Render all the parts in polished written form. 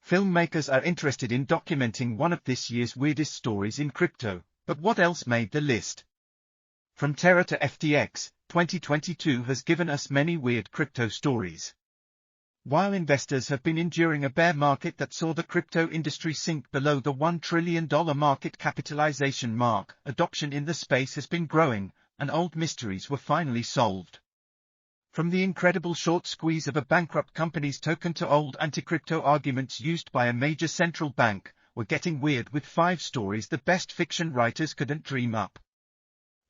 Filmmakers are interested in documenting one of this year's weirdest stories in crypto, but what else made the list? From Terra to FTX, 2022 has given us many weird crypto stories. While investors have been enduring a bear market that saw the crypto industry sink below the $1 trillion market capitalization mark, adoption in the space has been growing, and old mysteries were finally solved. From the incredible short squeeze of a bankrupt company's token to old anti-crypto arguments used by a major central bank, we're getting weird with 5 stories the best fiction writers couldn't dream up.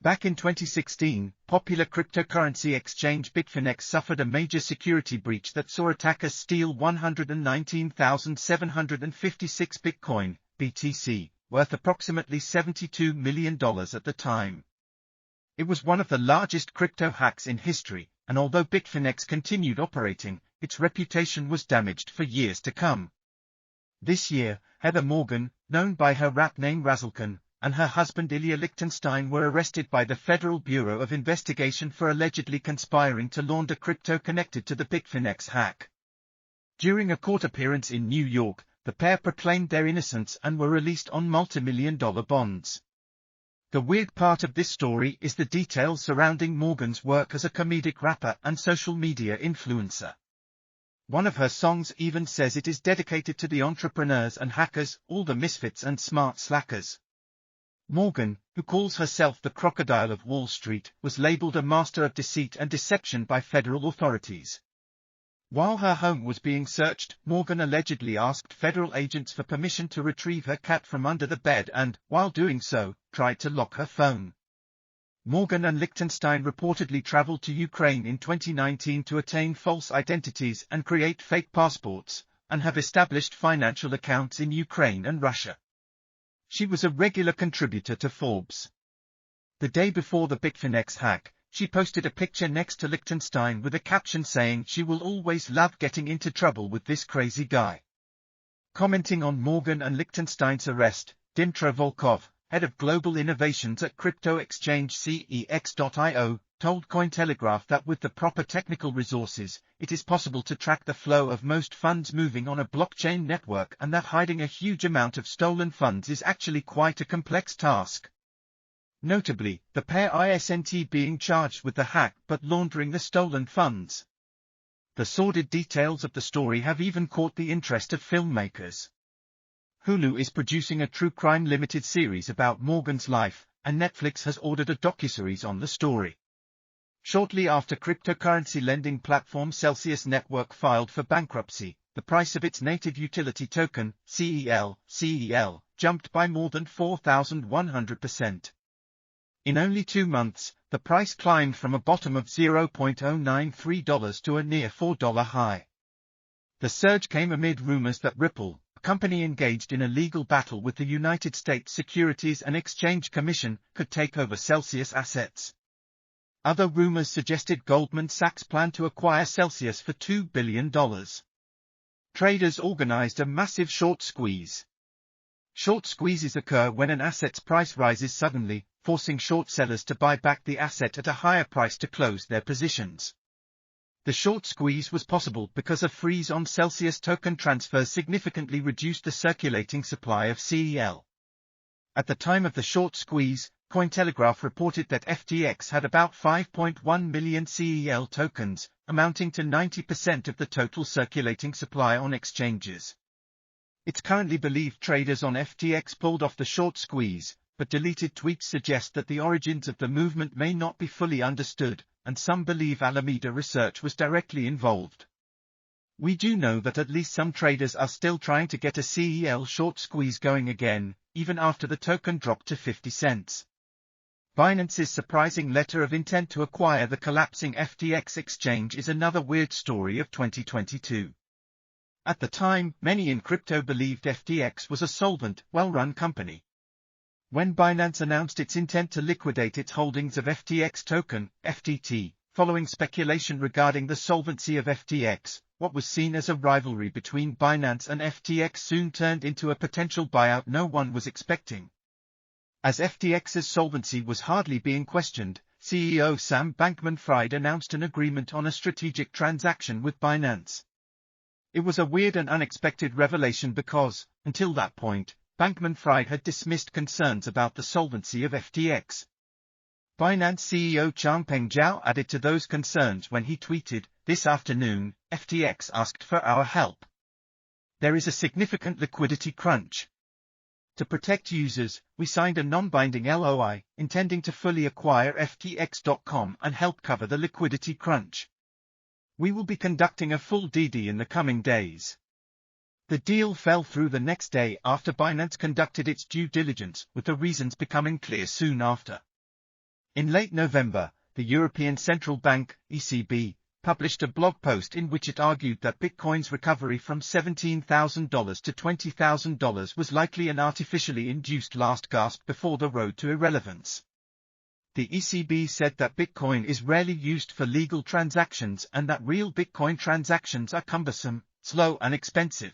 Back in 2016, popular cryptocurrency exchange Bitfinex suffered a major security breach that saw attackers steal 119,756 Bitcoin, BTC, worth approximately $72 million at the time. It was one of the largest crypto hacks in history, and although Bitfinex continued operating, its reputation was damaged for years to come. This year, Heather Morgan, known by her rap name Razzlekan, and her husband Ilya Lichtenstein were arrested by the Federal Bureau of Investigation for allegedly conspiring to launder crypto connected to the Bitfinex hack. During a court appearance in New York, the pair proclaimed their innocence and were released on multi-million-dollar bonds. The weird part of this story is the details surrounding Morgan's work as a comedic rapper and social media influencer. One of her songs even says it is dedicated to the entrepreneurs and hackers, all the misfits and smart slackers. Morgan, who calls herself the Crocodile of Wall Street, was labeled a master of deceit and deception by federal authorities. While her home was being searched, Morgan allegedly asked federal agents for permission to retrieve her cat from under the bed and, while doing so, tried to lock her phone. Morgan and Lichtenstein reportedly traveled to Ukraine in 2019 to attain false identities and create fake passports, and have established financial accounts in Ukraine and Russia. She was a regular contributor to Forbes. The day before the Bitfinex hack, she posted a picture next to Lichtenstein with a caption saying she will always love getting into trouble with this crazy guy. Commenting on Morgan and Lichtenstein's arrest, Dmytro Volkov, head of global innovations at crypto exchange CEX.io, told Cointelegraph that with the proper technical resources, it is possible to track the flow of most funds moving on a blockchain network and that hiding a huge amount of stolen funds is actually quite a complex task. Notably, the pair isn't being charged with the hack but laundering the stolen funds. The sordid details of the story have even caught the interest of filmmakers. Hulu is producing a true crime limited series about Morgan's life, and Netflix has ordered a docuseries on the story. Shortly after cryptocurrency lending platform Celsius Network filed for bankruptcy, the price of its native utility token, CEL, jumped by more than 4,100%. In only 2 months, the price climbed from a bottom of $0.093 to a near $4 high. The surge came amid rumors that Ripple, a company engaged in a legal battle with the United States Securities and Exchange Commission, could take over Celsius assets. Other rumors suggested Goldman Sachs planned to acquire Celsius for $2 billion. Traders organized a massive short squeeze. Short squeezes occur when an asset's price rises suddenly, forcing short sellers to buy back the asset at a higher price to close their positions. The short squeeze was possible because a freeze on Celsius token transfers significantly reduced the circulating supply of CEL. At the time of the short squeeze, Cointelegraph reported that FTX had about 5.1 million CEL tokens, amounting to 90% of the total circulating supply on exchanges. It's currently believed traders on FTX pulled off the short squeeze, but deleted tweets suggest that the origins of the movement may not be fully understood, and some believe Alameda Research was directly involved. We do know that at least some traders are still trying to get a CEL short squeeze going again, even after the token dropped to 50 cents. Binance's surprising letter of intent to acquire the collapsing FTX exchange is another weird story of 2022. At the time, many in crypto believed FTX was a solvent, well-run company. When Binance announced its intent to liquidate its holdings of FTX token, FTT, following speculation regarding the solvency of FTX, what was seen as a rivalry between Binance and FTX soon turned into a potential buyout no one was expecting. As FTX's solvency was hardly being questioned, CEO Sam Bankman-Fried announced an agreement on a strategic transaction with Binance. It was a weird and unexpected revelation because, until that point, Bankman-Fried had dismissed concerns about the solvency of FTX. Binance CEO Changpeng Zhao added to those concerns when he tweeted, "This afternoon, FTX asked for our help. There is a significant liquidity crunch. To protect users, we signed a non-binding LOI, intending to fully acquire FTX.com and help cover the liquidity crunch. We will be conducting a full DD in the coming days." The deal fell through the next day after Binance conducted its due diligence, with the reasons becoming clear soon after. In late November, the European Central Bank, ECB, published a blog post in which it argued that Bitcoin's recovery from $17,000 to $20,000 was likely an artificially induced last gasp before the road to irrelevance. The ECB said that Bitcoin is rarely used for legal transactions and that real Bitcoin transactions are cumbersome, slow and expensive.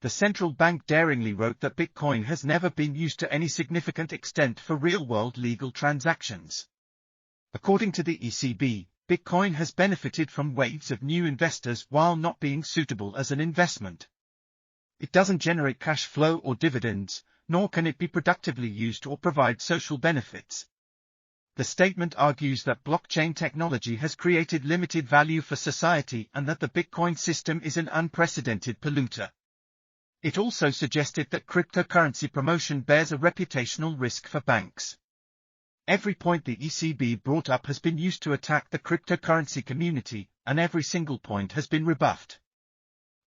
The central bank daringly wrote that Bitcoin has never been used to any significant extent for real-world legal transactions. According to the ECB, Bitcoin has benefited from waves of new investors while not being suitable as an investment. It doesn't generate cash flow or dividends, nor can it be productively used or provide social benefits. The statement argues that blockchain technology has created limited value for society and that the Bitcoin system is an unprecedented polluter. It also suggested that cryptocurrency promotion bears a reputational risk for banks. Every point the ECB brought up has been used to attack the cryptocurrency community, and every single point has been rebuffed.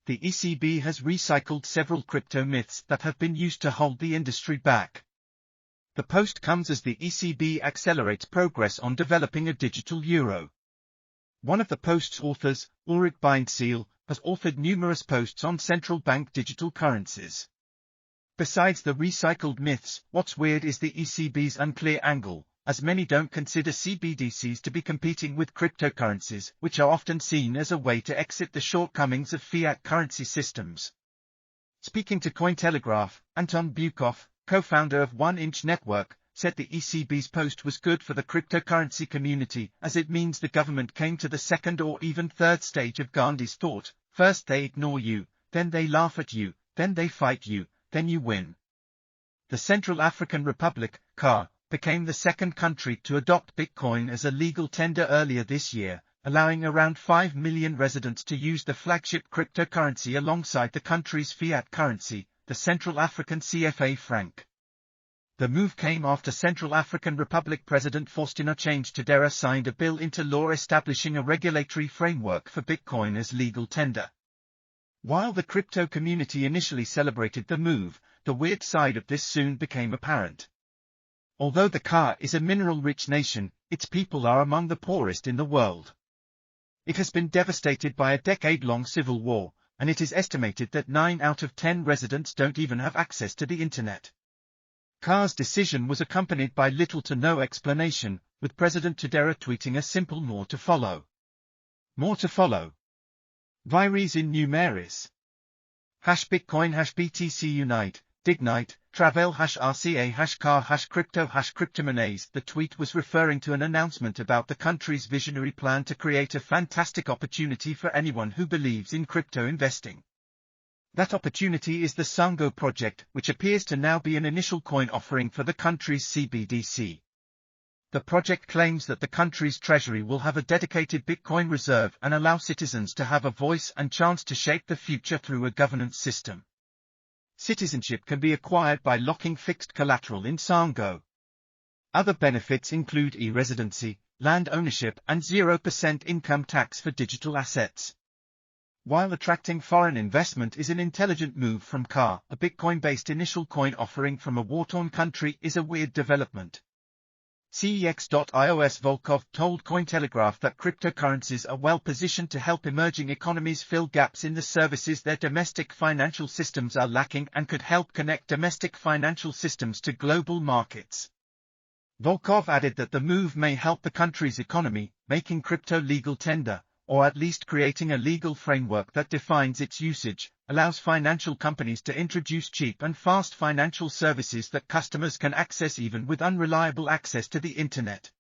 The ECB has recycled several crypto myths that have been used to hold the industry back. The post comes as the ECB accelerates progress on developing a digital euro. One of the post's authors, Ulrich Bindseal, has authored numerous posts on central bank digital currencies. Besides the recycled myths, what's weird is the ECB's unclear angle, as many don't consider CBDCs to be competing with cryptocurrencies, which are often seen as a way to exit the shortcomings of fiat currency systems. Speaking to Cointelegraph, Anton Bukoff, co-founder of 1inch Network, said the ECB's post was good for the cryptocurrency community as it means the government came to the second or even third stage of Gandhi's thought: first they ignore you, then they laugh at you, then they fight you, then you win. The Central African Republic, CAR, became the second country to adopt Bitcoin as a legal tender earlier this year, allowing around 5 million residents to use the flagship cryptocurrency alongside the country's fiat currency, the Central African CFA franc. The move came after Central African Republic President Faustin Archange Touadera signed a bill into law establishing a regulatory framework for Bitcoin as legal tender. While the crypto community initially celebrated the move, the weird side of this soon became apparent. Although the CAR is a mineral-rich nation, its people are among the poorest in the world. It has been devastated by a decade-long civil war, and it is estimated that 9 out of 10 residents don't even have access to the internet. CAR's decision was accompanied by little to no explanation, with President Touadera tweeting a simple "more to follow." More to follow. Vires in numeris. #Bitcoin #BTC Unite, Dignite, Travel #RCA #CAR #Crypto #Cryptomonnaies. The tweet was referring to an announcement about the country's visionary plan to create a fantastic opportunity for anyone who believes in crypto investing. That opportunity is the Sango project, which appears to now be an initial coin offering for the country's CBDC. The project claims that the country's treasury will have a dedicated Bitcoin reserve and allow citizens to have a voice and chance to shape the future through a governance system. Citizenship can be acquired by locking fixed collateral in Sango. Other benefits include e-residency, land ownership, and 0% income tax for digital assets. While attracting foreign investment is an intelligent move from CAR, a Bitcoin-based initial coin offering from a war-torn country is a weird development. CEX.iOS Volkov told Cointelegraph that cryptocurrencies are well positioned to help emerging economies fill gaps in the services their domestic financial systems are lacking and could help connect domestic financial systems to global markets. Volkov added that the move may help the country's economy, making crypto legal tender, or at least creating a legal framework that defines its usage, allows financial companies to introduce cheap and fast financial services that customers can access even with unreliable access to the internet.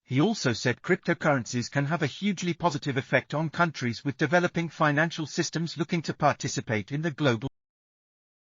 He also said cryptocurrencies can have a hugely positive effect on countries with developing financial systems looking to participate in the global